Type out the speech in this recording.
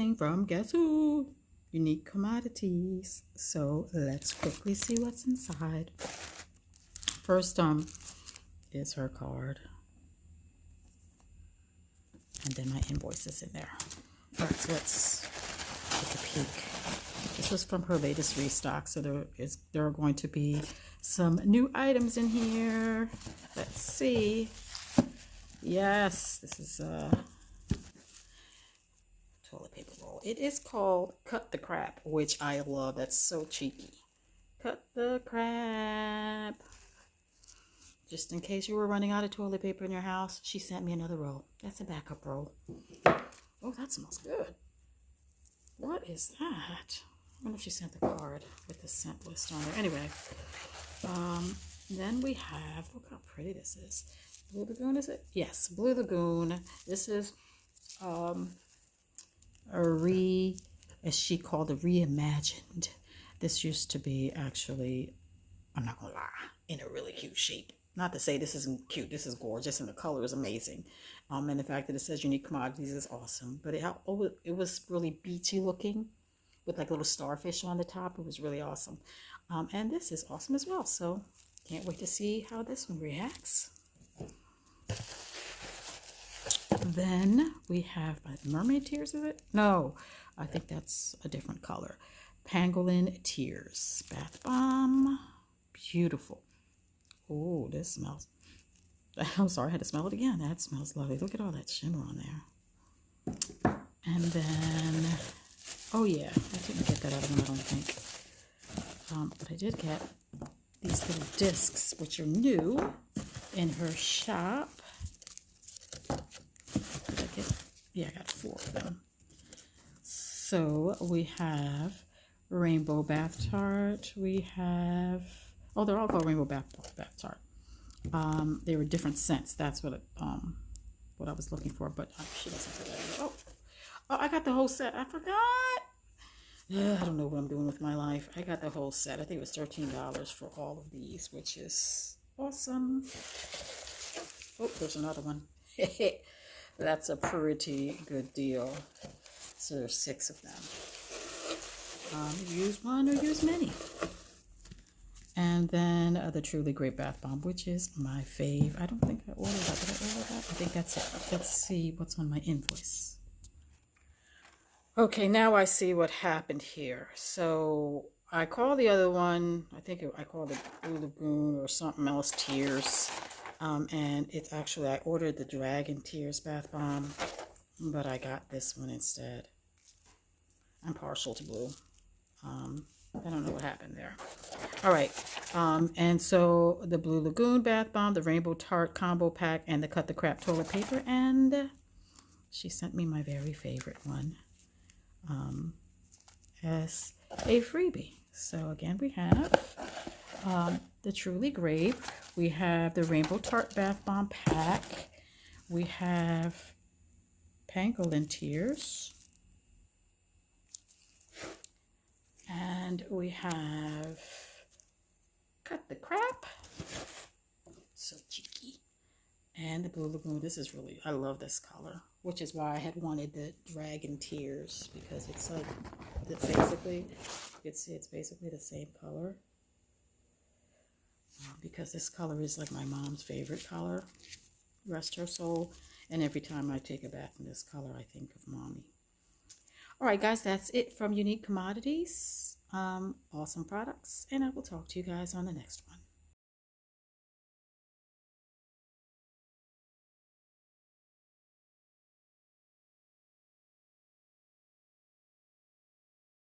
unboxing from guess who? Unique Commodities. So let's quickly see what's inside. First is her card. And then my invoice is in there. All right, so let's take a peek. This was from her latest restock, so there are going to be some new items in here. Let's see. Yes, this is toilet paper roll. It is called Cut the Crap, which I love. That's so cheeky. Cut the crap. Just in case you were running out of toilet paper in your house, she sent me another roll. That's a backup roll. Oh, that smells good. What is that? I wonder if she sent the card with the scent list on there. Anyway, then we have, look how pretty this is. Blue Lagoon, is it? Yes, Blue Lagoon. This is as she called it, reimagined. This used to be actually, I'm not gonna lie, in a really cute shape. Not to say this isn't cute, this is gorgeous, and the color is amazing. And the fact that it says Unique Commodities is awesome. But it was really beachy looking with like little starfish on the top. It was really awesome. And this is awesome as well. So can't wait to see how this one reacts. Then we have Mermaid Tears, is it? No, I think that's a different color. Pangolin Tears Bath Bomb. Beautiful. Oh, this smells. I'm sorry, I had to smell it again. That smells lovely. Look at all that shimmer on there. And then, oh yeah, I didn't get that other one, I don't think. But I did get these little discs, which are new in her shop. Did I get? Yeah, I got 4 of them. So we have Rainbow Bath Tart. We have, oh, they're all called Rainbow Bath Tart. They were different scents. That's what I was looking for, but she doesn't say that. Oh, I got the whole set. I forgot. I don't know what I'm doing with my life. I got the whole set. I think it was $13 for all of these, which is awesome. Oh, there's another one. That's a pretty good deal. So there's 6 of them. Use one or use many. And then the Truly Great Bath Bomb, which is my fave. I don't think I ordered that. Did I order that? I think that's it. Let's see what's on my invoice. Okay, now I see what happened here. So I called the other one, I called it Blue Lagoon or something else, Tears. And it's actually, I ordered the Dragon Tears Bath Bomb, but I got this one instead. I'm partial to blue. I don't know what happened there. All right. And so the Blue Lagoon Bath Bomb, the Rainbow Tart Combo Pack, and the Cut the Crap Toilet Paper. And she sent me my very favorite one as a freebie. So again, we have the Truly Grape. We have the Rainbow Tart Bath Bomb Pack. We have Pangolin Tears. And we have Cut the Crap. So cheeky. And the Blue Lagoon. This is really, I love this color, which is why I had wanted the Dragon Tears, because it's like, basically, it's basically the same color. Because this color is like my mom's favorite color. Rest her soul. And every time I take a bath in this color, I think of mommy. All right, guys, that's it from Unique Commodities. Awesome products, and I will talk to you guys on the next one.